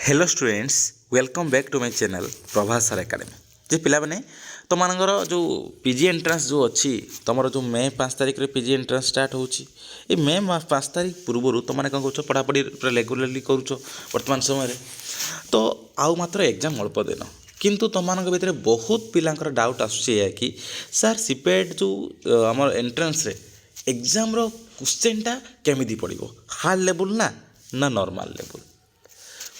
Hello students welcome back to my channel Prabhas sir academy जे पिला माने तुम मानकर जो पीजी एंट्रांस जो अच्छी तुम जो मे 5 तारिख रे पीजी एंट्रांस स्टार्ट होची ए मे 5 तारिख पूर्व तुम मैंने कौन कर पढ़ापढ़ी रेगुलाली करुच वर्तमान समय तो आउ मात्र एग्जाम अल्प दिन किंतु तुम मान भितर बहुत पिलांकर डाउट आसुचे कि सर सीपेट जो आम एंट्रांस रे एग्जाम रो क्वेश्चनटा केमिति पड़िबो हार्ड लेवल ना नॉर्मल लेवल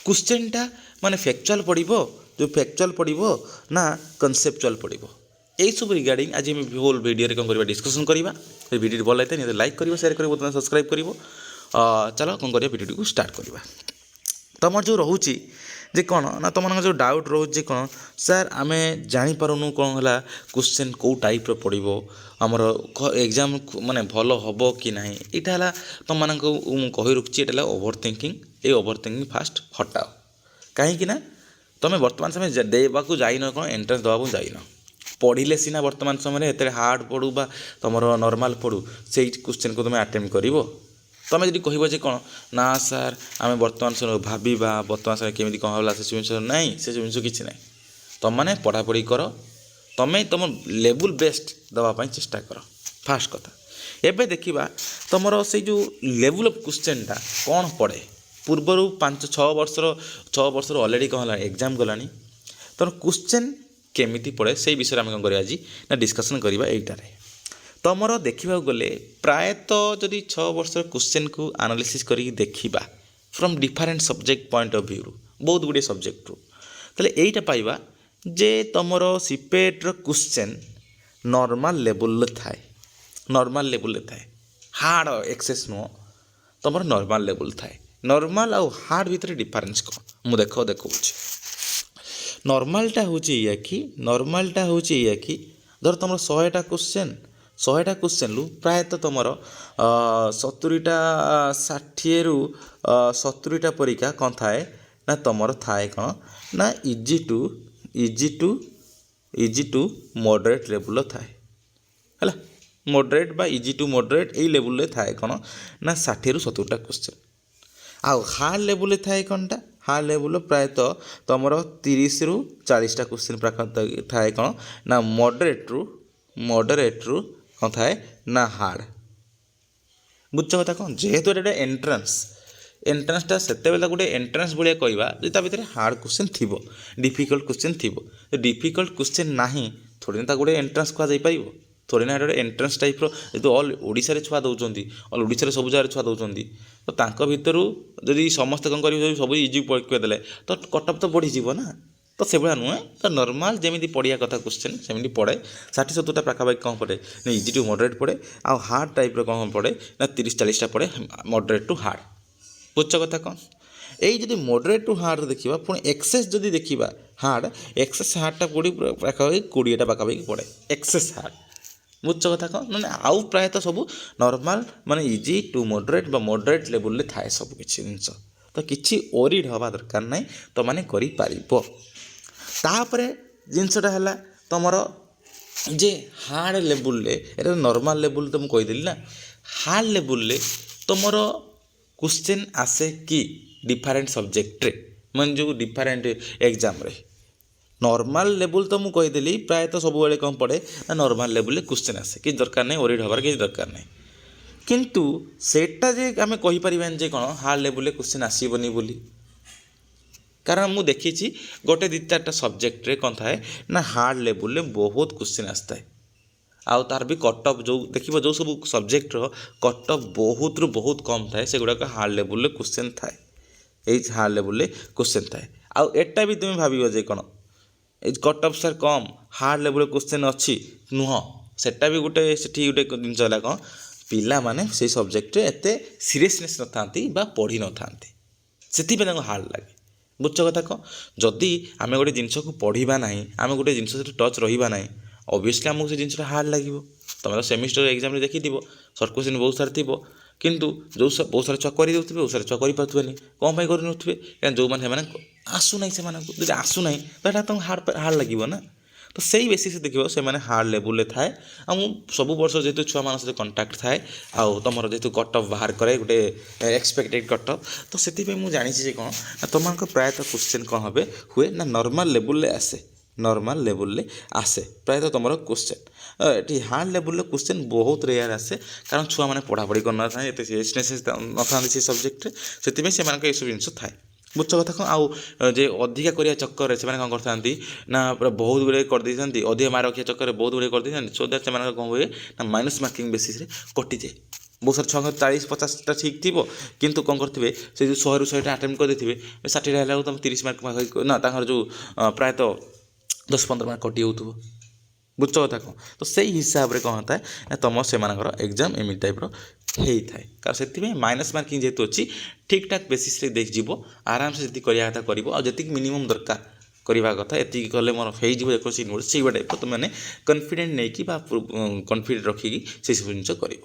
क्वेश्चनटा माने फैक्चुअल पड़िबो जो फैक्चुअल पड़िबो ना कनसेप्चुअल पड़िबो यही सब रिगार्डिंग आज हम होल वीडियो रे कौन करबा डिस्कशन करबा वीडियो भल लगता है लाइक करिवो शेयर करिवो सब्सक्राइब करिवो चलो कौन करबा वीडियो को स्टार्ट करबा तुमर जो रोची जे कौन ना तुम जो डाउट रोचे कौन सर आमे जानी पारुनु कौन है क्वेश्चन कौ टाइप रो पड़िबो हमर एग्जाम माने भल हबो कि नहीं इटा तुम मान कही रखी एटा ओवर थिंकिंग ये ओवर थिंकिंग फास्ट हटाओ कहीं ना तुम वर्तमान समय देवाक जाइन कौन एंट्रेंस देवाक जाइन पढ़ले सीना वर्तमान समय एत हार्ड पढ़ू बा तुम नॉर्मल पढ़ू से क्वेश्चन को तुम अटेम्प्ट करिवो तुम जब कह कौन ना सार आम वर्तमान समय भावा वर्तमान समय केमी कौन होला से जिन नहीं से जिन किसी ना तुम मैंने पढ़ापढ़ी कर तुम्हें तुम लेवल बेस्ट देवाई चेष्टा कर फास्ट कथा एबे देखिबा तुमर से जो लेवल ऑफ क्वेश्चनटा कौन पड़े पूर्वर 5-6 वर्ष ऑलरेडी कौन है एग्जाम गलानी तुम क्वेश्चन केमिति पड़े से विषय में कौन आज ना डिस्कसन करवा यहीटारे तुमर देखा गले प्रायतः जदि 6 वर्ष क्वेश्चन को एनालिसिस करी देखिबा from different subject point of view बहुत गुड़े सब्जेक्ट रू ताले एटा पाइबा जे तुमर सीपेट क्वेश्चन नॉर्मल लेवल थाए नॉर्मल लेवल थाए हार्ड एक्सेस नुह तुम नॉर्मल लेवल थाए नॉर्मल आउ हार्ड भितर डिफरेंस कौन मुझे देखो नॉर्मलटा हूँ या कि नॉर्मलटा हूँ या कि धर तुम 100टा क्वेश्चन लु प्रायतः तुम 70टा 60 रु 70टा परीक्षा कौन थाए ना तुम थाए कौन ना इजी टू मॉडरेट लेवल थाए है मॉडरेट बा इजी टू मॉडरेट यही लेवल थाए कौन ना 60 रु 70टा क्वेश्चन आउ हार्ड लेवल थाए कौनटा हार्ड लेवल प्रायतः तुम 30 रु 40टा क्वेश्चन प्राय थाए कौन ना मॉडरेट रु कौन थाए ना हार्ड बुझ कथा कौन जेहेतु एटा एंट्रांसटा से गोटे एंट्रांस भाया कहवा जो भितर हार्ड क्वेश्चन थी डिफिकल्ट क्वेश्चन थी तो डिफिकल्ट क्वेश्चन ना थोड़ी ना गोटे एंट्रांस कह थोड़ी ना गोटे एंट्रांस टाइप जो ऑल ओडिशा रे छुआ दौरान ऑल ओडिशा रे सब जगह छुआ दौरान तो तांको भितर जदि समस्त कौन कर सब इजी परीक्षा देले तो कटअप तो बढ़ीज ना तो से भाया नुहे तो नॉर्मल जमी पढ़िया कथा क्वेश्चन सेमती पड़े 60-70टा पाखापाखि कौन पड़े ना इजी टू मॉडरेट पड़े आ हार्ड टाइप कौन पड़े ना 30-40टा पड़े मॉडरेट टू हार्ड बुझ कथा कौन यही जब मॉडरेट टू हार्ड देखा पुणी एक्सेस जदि देखा हार्ड एक्सेस हार्डटा पड़ी पाखापाखि 20टा पाखापाखि पड़े एक्सेस हार्ड बुझ कथा कौन मैंने आउ प्रायतः सब नॉर्मल माने इजी टू मॉडरेट बा मॉडरेट लेवल रे थाए सब किछि जिंस तो किछि ओरिड हवा दरकार नहीं तो माने करि पारिबो तापरे जिनसटा है तुमर जे हार्ड लेवल ये नॉर्मल लेवल तो मुझे कहीदेली ना हार्ड लेवल तुमर क्वेश्चन आसे कि डिफरेंट सब्जेक्ट रे मन जो डिफरेंट एग्जाम रे नॉर्मल लेवल तो मुझे कहीदेली प्रायतः सब बेले कौन पड़े ना नॉर्मल लेवल क्वेश्चन आसे कि दरकार नहीं ओरिड हबार किसी दरकार नहीं किंतु सेटा जे आम कहीपर जे कौन हार्ड लेवल क्वेश्चन आसबनी बोली कारण मुझे देखी गोटे 2-4टा सब्जेक्ट रे कौन थाए ना हार्ड लेवल बहुत क्वेश्चन आसता है आउ तार भी कटअप जो देखिए जो सब सब्जेक्ट कटअप बहुत रु बहुत कम थाए से गुड़ाक हार्ड लेवल क्वेश्चन थाए यही हार्ड लेवल क्वेश्चन थाए आउ एटा भी तुम भाव जे कौन कटअप सर कम हार्ड लेवल क्वेश्चन अच्छी नुह सेटा भी गोटे से गोटे जिन कौन पिला माने से सब्जेक्ट एत सीरियसनेस न था पढ़ी न था से हार्ड लगे बुझ कथा कौन जदि आम गोटे जिनस को पढ़ा ना आम गोटे जिन टच रहा ना ऑब्वियसली आमको से जिनसा हार्ड लगे तुम तो सेमिस्टर एग्जाम देखी सर्ट क्वेश्चन बहुत सारा थी किंतु जो बहुत सारा छुआ कर बहुत सारा छुआ करें कौन पर करें क्या जो मैंने आसुना से आसुना तो यहाँ तुमको हार्ड लगे ना तो सेई बेसिस देखिए से मैंने हार्ड लेवल थाए आ सब वर्ष जेहतु छुआ मान सहित कंटाक्ट थाए आउ तुम जेहतु कट अफ बाहर करे गोटे एक्सपेक्टेड कट अफ तो से मुझे जानी कौन ना तुम प्रायतः क्वेश्चन कौन हे हुए ना नॉर्मल लेवल आसे नॉर्मल लेवल आसे प्रायतः तुम क्वेश्चन ये हार्ड लेवल क्वेश्चन बहुत रेयर आसे कारण छुआ मैंने पढ़ापढ़ी करना था सीरियसनेस न था से सब्जेक्ट से सब जिन थाए बुझ कथा कौन आउ जे अधिका करिया चक्कर से कौन करते ना पूरा बहुत गुड़े कर अधिका मार्क रखिया चक्कर बहुत गुड़े कर सो दैट से कौन हुए ना माइनस मार्किंग बेसिस कटि जाए बहुत सारा छुआ 40-50टा ठीक थी किंतु कौन करते से जो 100 अटेम्प्ट करते 60 है तुम 30 मार्क ना जो प्रायतः 10-15 मार्क कटि हो बुझ कथा कौन तो से हिसाब से कौन होता है तुम से एग्जाम एमि टाइप्र होता है कारण से माइनस मार्किंग जेहतु अच्छी ठीक ठाक बेसिस देखिए आराम से जी करता कर मिनिमम दरकार करवा कथा ये कले मोर हो यूनिवर्सिटी से टाइप तुमने कन्फिडेंट नहीं कि कन्फिडेंट रखिकी से सब जिन कर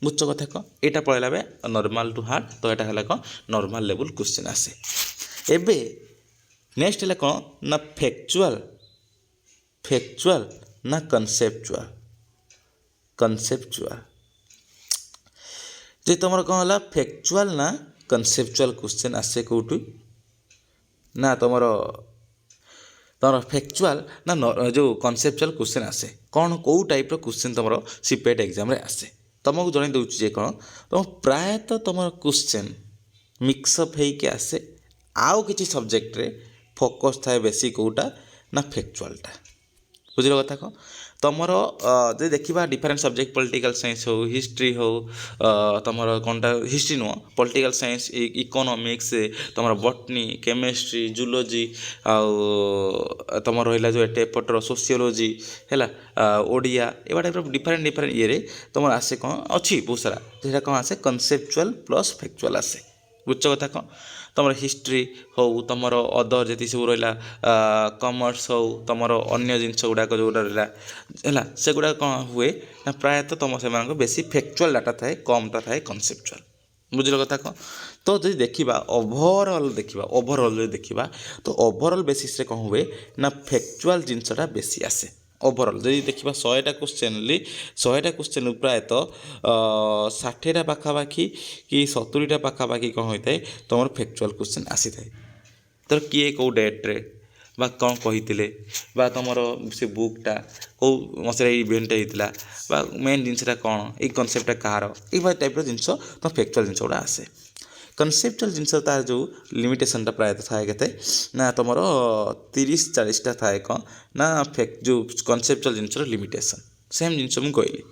बुझ कथा कौन यहाँ पढ़ला बे नॉर्मल टू हार्ड तो यहाँ है कौन नॉर्मल लेवल क्वेश्चन आसे एबे नेक्स्ट है कौन ना फैक्चुअल ना कनसेप्चुअल जे तुम कौन है फैक्चुअल ना कनसेप्चुअल क्वेश्चन आसे कौटू ना तुम फैक्चुअल ना जो कनसेप्चुअल क्वेश्चन आसे कौन कौ टाइप क्वेश्चन तुम सीपेट एग्जाम रे आसे तुमको जन दूसरी कौन तुम प्रायतः तुम क्वेश्चन मिक्सअप होके आसे आउ किसी सब्जेक्ट रे फोकस थाए बेसी कौटा ना फैक्चुअलटा बुझल कथा कौन तुम जो देखा डिफरेंट सब्जेक्ट पॉलिटिकल साइंस हो हिस्ट्री हो तुम कौनटा हिस्ट्री नुह पॉलिटिकल साइंस इकोनॉमिक्स तुम बॉटनी केमिस्ट्री जूलॉजी आउ तुम रहा जो एपटर सोशियोलॉजी है ओडिया एवं टाइप डिफरेंट ये तुम आसे कौन अच्छी बहुत सारा जो कौन आसे कनसेप्चुअल प्लस फैक्चुअल आसे बुझ कथा कौन तुम हिस्ट्री हो तुम अदर जी सब रहा कमर्स हो तुम अन्य जिनस गुड़ाक जो रहा है से गुड़ा कौन हुए ना प्रायतः तुम से बेसी फैक्चुअल डाटा थाए कमटा थाए कनसेप्चुअल बुझल कथा कौन तो जो देखा ओभरअल देखा तो ओभरअल बेसिस रे कौन हुए ना फैक्चुअल जिनसटा बेसी आसे ओभरअल जब देखा 100टा क्वेश्चन प्रायतः 60टा पाखापाखि कि 70टा पाखापाखि कौन होता है तुम फैक्चुअल क्वेश्चन आसी थाए तो किए कौ डेट्रे बा कौन कही तुम से बुकटा कौ मसरा इवेंट होता मेन जिनसा कौन ये कनसेप्टा कहार ये टाइप जिनस तुम फैक्चुअल जिनस गुड़ा आसे कनसेप्चुअल जिनस तार जो लिमिटेशनटा प्रायतः थाए के ना तुम 30-40टा थाए कौन ना जो कनसेप्चुअल जिनस लिमिटेशन सेम जिनस मुझे कहली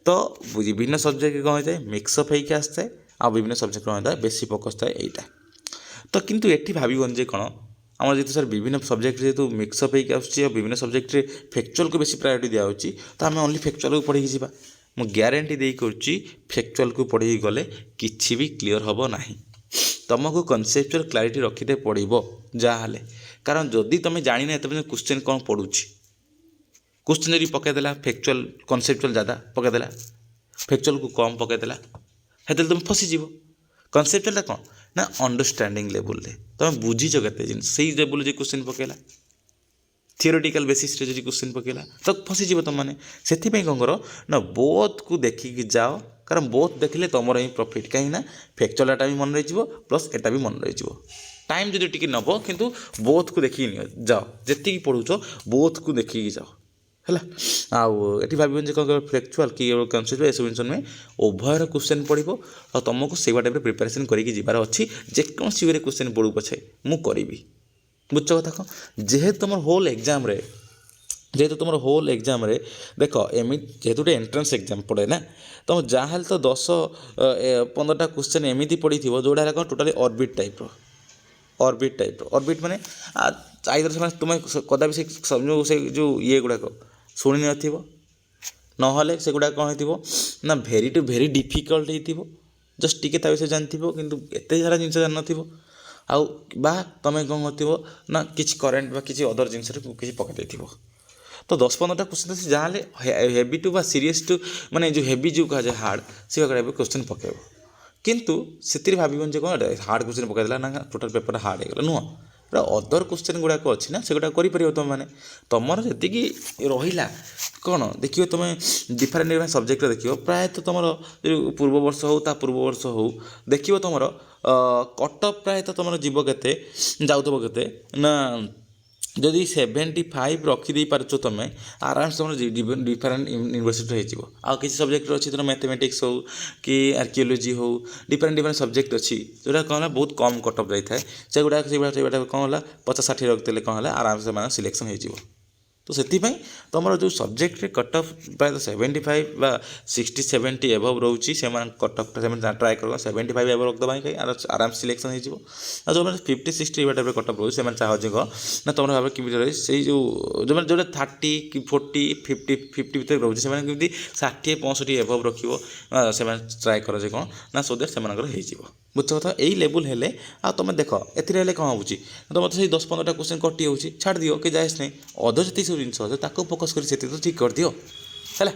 तो विभिन्न सब्जेक्ट कौन होता है मिक्सअप होकर आसता है आ विभिन्न सब्जेक्ट कौन होता है बेसी फोकस थाए यहाँ तो किंतु ये भावन जे कौन आम जी सर विभिन्न सब्जेक्ट जेहतु मिक्सअप होकर आसूँ विभिन्न सब्जेक्ट फैक्चुअल को बेसी प्रायोरिटी दिखाई तो आम ओनली फैक्चुअल को पढ़ी जावा मुझे ग्यारंटी दे करुच्ची फैक्चुअल को पढ़ी गले किसी भी क्लीयर हम ना तुमको कनसेप्चुअल क्लारिटी रखिते पड़ो जहाँ कारण जदि तुम जानी ना तुम क्वेश्चन कौन पढ़ुची क्वेश्चन जी पकईदेला फैक्चुअल कनसेप्चुअल ज़्यादा पकईदेला फैक्चुअल को कम पकईदेला हेतु तुम फसीज कनसेप्चुअल कौन ना अंडरस्टैंडिंग लेवल तुम बुझीच के जिन से लेवल जो क्वेश्चन पकेला थियोरेटिकल बेसिस रे जो क्वेश्चन पकेला तो फसीज तुमने से कौन कर ना बोथ को देखिकी जाओ कारण बोथ देखिले तुम ही प्रॉफिट कहीं फैक्चुअल डाटा भी मन रही प्लस एटा भी मन रही टाइम जो टी नब किंतु बोथ को देखिए जाओ जी पढ़ुच बोथ को देखिकी जाओ है आउ भाव कौन फैक्चुअल कि कनसेप्चुअल सब जिन नुहे उभयर क्वेश्चन पढ़ो और तुमको से टाइप प्रिपेरेसन करके जबार अच्छी जेकोसी वे क्वेश्चन पढ़ू पछे मु करी बुझ कथा कौन जेहेतु तुम होल एग्जाम रे जेहेतु तुम होल एग्जाम रे देख एमि जेहेतु गोटे एंट्रेंस एग्जाम पड़े ना तुम जहाँ तो 10-15टा क्वेश्चन एमती पड़ी थी जोड़ा कौन टोटाली ऑर्बिट ऑर्बिट माने आइदर से तुम कदापि से जो ये गुड़ाक शुणी न नहले से गुड़ा कौन हो ना भेरी टू भेरी डिफिकल्ट हो जस्ट टिके ता विषय जानथि किंतु एते सारा जिन जान न आउ बा तुम कौन हो ना किसी करेन्ट बा किसी अदर जिनस किसी पकई देथिबो तो 10-15टा क्वेश्चन से जहाँ हेवी टू बा सीरीयस टू माने जो हेवी जो कहा हार्ड से क्वेश्चन पकेब किंतु से भावन जो कौन हार्ड क्वेश्चन पकईदेला ना टोटाल पेपर हार्ड हो नुह ଅଦର କ୍ୱେଶ୍ଚନ୍ ଗୁଡ଼ାକ ଅଛି ନା ସେଗୁଡ଼ାକ କରିପାରିବ ତୁମେମାନେ। ତୁମର ଯେତିକି ରହିଲା କ'ଣ ଦେଖିବ, ତୁମେ ଡିଫରେଣ୍ଟ ଡିଫରେଣ୍ଟ ସବଜେକ୍ଟରେ ଦେଖିବ ପ୍ରାୟତଃ ତୁମର ପୂର୍ବ ବର୍ଷ ହେଉ ତା ପୂର୍ବ ବର୍ଷ ହେଉ ଦେଖିବ ତୁମର କଟଅଫ୍ ପ୍ରାୟତଃ ତୁମର ଯିବ କେତେ, ଯାଉଥିବ କେତେ ନା, ଯଦି 75 ରଖିଦେଇ ପାରୁଛ ତୁମେ ଆରାମସେ ତୁମର ଡିଫରେଣ୍ଟ ୟୁନିଭର୍ସିଟି ହେଇଯିବ। ଆଉ କିଛି ସବଜେକ୍ଟ ଅଛି ଧର ମ୍ୟାଥମେଟିକ୍ସ ହେଉ କି ଆର୍କିଓଲୋଜି ହେଉ, ଡିଫରେଣ୍ଟ ଡିଫରେଣ୍ଟ ସବଜେକ୍ଟ ଅଛି ଯେଉଁଟା କ'ଣ ହେଲା ବହୁତ କମ୍ କଟଅଫ୍ ଯାଇଥାଏ, ସେଇଗୁଡ଼ା କ'ଣ ହେଲା 50-60 ରଖିଦେଲେ କ'ଣ ହେଲା ଆରାମସେ ସେମାନେ ସିଲେକ୍ସନ୍ ହେଇଯିବ। ତ ସେଥିପାଇଁ ତୁମର ଯେଉଁ ସବଜେକ୍ଟରେ କଟଅଫ୍ ପ୍ରାୟତଃ 75 ବା 60-70 ଏଭବ୍ ରହୁଛି, ସେମାନେ କଟଅଫ୍ଟା ସେମାନେ ଟ୍ରାଏ କରିବା 75 ଏଭବ୍ ରଖିଦେବା ପାଇଁ ଆରାମ ସିଲେକ୍ସନ୍ ହେଇଯିବ। ଆଉ ଯେଉଁମାନେ 50-60 ଏଇ ଟାଇପ୍ରେ କଟଅଫ୍ ରହୁଛି ସେମାନେ ଚାହୁଁଛି କ'ଣ ନା ତୁମର ଭାବରେ କେମିତି ରହି ସେଇ ଯେଉଁମାନେ ଯେଉଁଟା 30 କି 40 50 ଭିତରେ ରହୁଛି ସେମାନେ କେମିତି 60-65 ଏଭବ୍ ରଖିବ, ସେମାନେ ଟ୍ରାଏ କର ଯେ କ'ଣ ନା ସୋ ଦ୍ୟାଟ୍ ସେମାନଙ୍କର ହେଇଯିବ। ବୁଝଛ କଥା? ଏଇ ଲେବୁଲ୍ ହେଲେ ଆଉ ତୁମେ ଦେଖ ଏଥିରେ ହେଲେ କ'ଣ ହେଉଛି, ତୁମର ତ ସେଇ 10-15ଟା କ୍ୱେଶ୍ଚନ୍ କଟି ହେଉଛି, ଛାଡ଼ି ଦିଅ କି ଯାଏସ୍ ନାହିଁ, ଅଦର ଯେତିକି ସବୁ ଜିନିଷ ଅଛି ତାକୁ ଫୋକସ୍ କରି ସେତିକି ତ ଠିକ୍ କରିଦିଅ ହେଲା।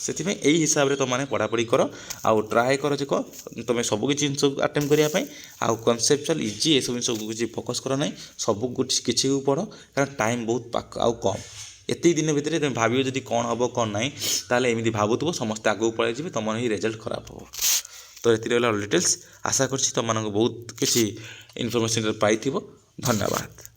ସେଥିପାଇଁ ଏଇ ହିସାବରେ ତୁମମାନେ ପଢ଼ାପଢ଼ି କର ଆଉ ଟ୍ରାଏ କର ଯେ କ'ଣ ତୁମେ ସବୁ କିଛି ଜିନିଷକୁ ଆଟେମ୍ପ୍ଟ କରିବା ପାଇଁ, ଆଉ କନସେପ୍ଚୁଆଲ୍ ଇଜି ଏସବୁ ଜିନିଷକୁ କିଛି ଫୋକସ୍ କର ନାହିଁ, ସବୁ କିଛିକୁ ପଢ଼, କାରଣ ଟାଇମ୍ ବହୁତ ପାଖ ଆଉ କମ୍। ଏତିକି ଦିନ ଭିତରେ ତୁମେ ଭାବିବ ଯଦି କ'ଣ ହେବ କ'ଣ ନାହିଁ, ତାହେଲେ ଏମିତି ଭାବୁଥିବ ସମସ୍ତେ ଆଗକୁ ପଳାଇଯିବେ, ତୁମର ହିଁ ରେଜଲ୍ଟ ଖରାପ ହେବ। ତ ଏତିକି ରହିଲା ଡିଟେଲ୍ସ। ଆଶା କରୁଛି ତୁମମାନଙ୍କୁ ବହୁତ କିଛି ଇନଫର୍ମେସନ୍ ପାଇଥିବ। ଧନ୍ୟବାଦ।